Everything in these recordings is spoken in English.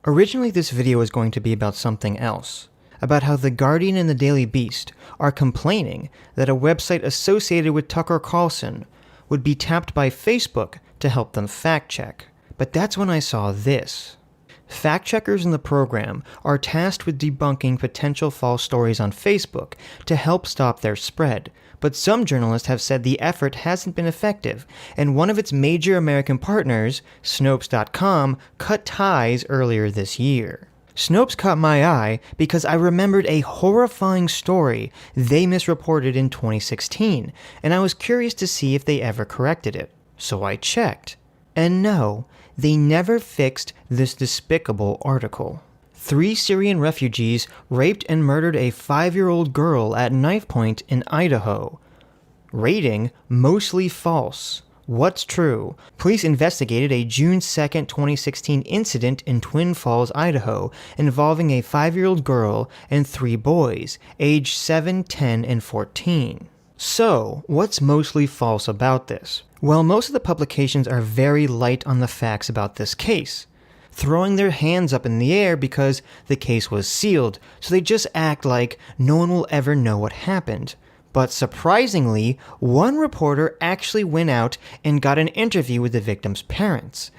Originally, this video was going to be about something else. About how The Guardian and the Daily Beast are complaining that a website associated with Tucker Carlson would be tapped by Facebook to help them fact-check. But that's when I saw this. Fact-checkers in the program are tasked with debunking potential false stories on Facebook to help stop their spread, but some journalists have said the effort hasn't been effective, and one of its major American partners, Snopes.com, cut ties earlier this year. Snopes caught my eye because I remembered a horrifying story they misreported in 2016, and I was curious to see if they ever corrected it. So I checked. And no, they never fixed this despicable article. 3 Syrian refugees raped and murdered a 5-year-old girl at knife point in Idaho. Rating, mostly false. What's true? Police investigated a June 2, 2016 incident in Twin Falls, Idaho, involving a 5-year-old girl and 3 boys, aged 7, 10, and 14. So, what's mostly false about this? Well, most of the publications are very light on the facts about this case, throwing their hands up in the air because the case was sealed, so they just act like no one will ever know what happened. But surprisingly, one reporter actually went out and got an interview with the victim's parents,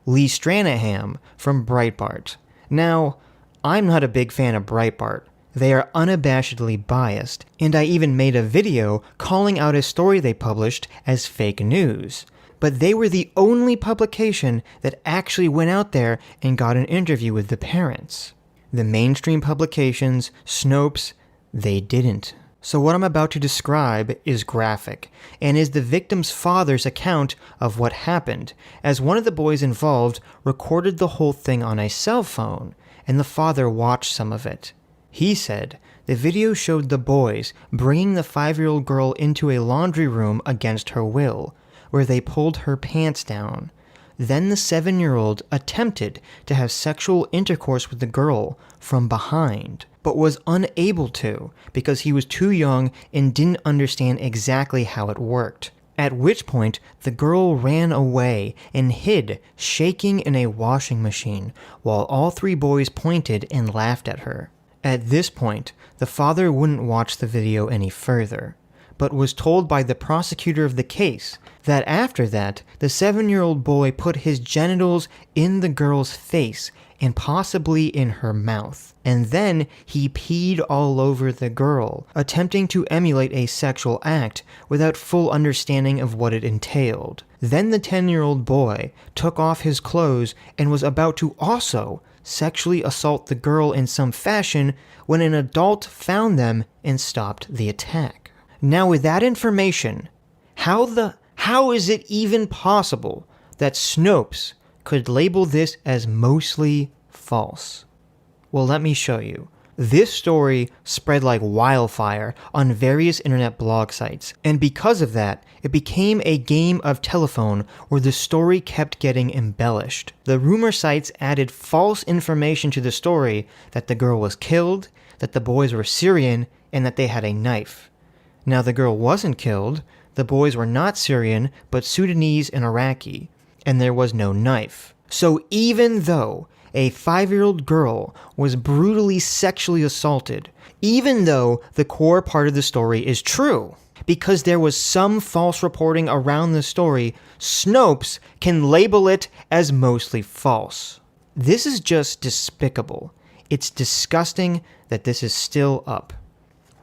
Lee Stranahan from Breitbart. Now, I'm not a big fan of Breitbart. They are unabashedly biased, and I even made a video calling out a story they published as fake news. But they were the only publication that actually went out there and got an interview with the parents. The mainstream publications, Snopes, they didn't. So what I'm about to describe is graphic, and is the victim's father's account of what happened, as one of the boys involved recorded the whole thing on a cell phone, and the father watched some of it. He said, the video showed the boys bringing the 5-year-old girl into a laundry room against her will, where they pulled her pants down. Then the 7-year-old attempted to have sexual intercourse with the girl from behind, but was unable to because he was too young and didn't understand exactly how it worked. At which point, the girl ran away and hid, shaking in a washing machine, while all 3 boys pointed and laughed at her. At this point, the father wouldn't watch the video any further, but was told by the prosecutor of the case that after that, the 7-year-old boy put his genitals in the girl's face and possibly in her mouth. And then he peed all over the girl, attempting to emulate a sexual act without full understanding of what it entailed. Then the 10-year-old boy took off his clothes and was about to also sexually assault the girl in some fashion when an adult found them and stopped the attack. Now with that information, how is it even possible that Snopes could label this as mostly false? Well, let me show you. This story spread like wildfire on various internet blog sites, and because of that, it became a game of telephone where the story kept getting embellished. The rumor sites added false information to the story that the girl was killed, that the boys were Syrian, and that they had a knife. Now, the girl wasn't killed, the boys were not Syrian, but Sudanese and Iraqi, and there was no knife. So even though a 5-year-old girl was brutally sexually assaulted, even though the core part of the story is true, because there was some false reporting around the story, Snopes can label it as mostly false. This is just despicable. It's disgusting that this is still up.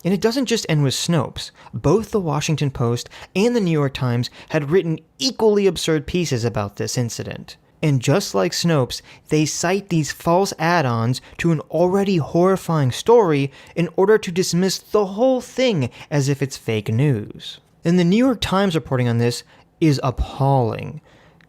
And it doesn't just end with Snopes. Both the Washington Post and the New York Times had written equally absurd pieces about this incident. And just like Snopes, they cite these false add-ons to an already horrifying story in order to dismiss the whole thing as if it's fake news. And the New York Times reporting on this is appalling.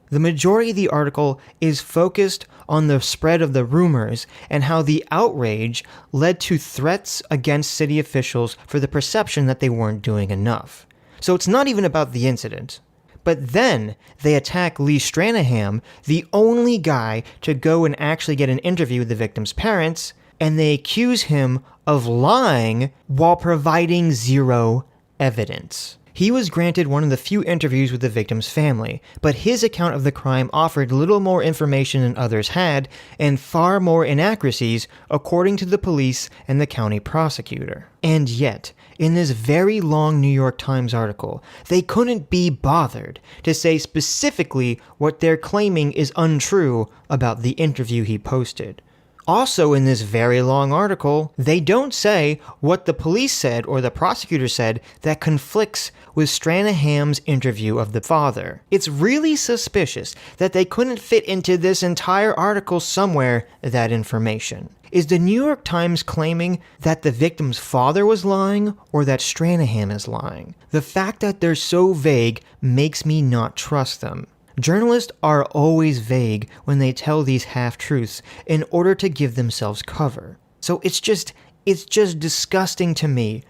The majority of the article is focused on the spread of the rumors and how the outrage led to threats against city officials for the perception that they weren't doing enough. So it's not even about the incident. But then they attack Lee Stranahan, the only guy to go and actually get an interview with the victim's parents, and they accuse him of lying while providing zero evidence. He was granted one of the few interviews with the victim's family, but his account of the crime offered little more information than others had, and far more inaccuracies, according to the police and the county prosecutor. And yet, in this very long New York Times article, they couldn't be bothered to say specifically what they're claiming is untrue about the interview he posted. Also in this very long article, they don't say what the police said or the prosecutor said that conflicts with Stranahan's interview of the father. It's really suspicious that they couldn't fit into this entire article somewhere that information. Is the New York Times claiming that the victim's father was lying or that Stranahan is lying? The fact that they're so vague makes me not trust them. Journalists are always vague when they tell these half-truths in order to give themselves cover. So it's just disgusting to me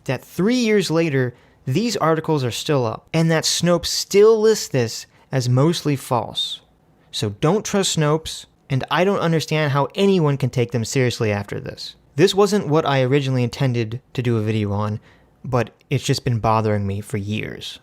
that 3 years later, these articles are still up, and that Snopes still lists this as mostly false. So don't trust Snopes, and I don't understand how anyone can take them seriously after this. This wasn't what I originally intended to do a video on, but it's just been bothering me for years.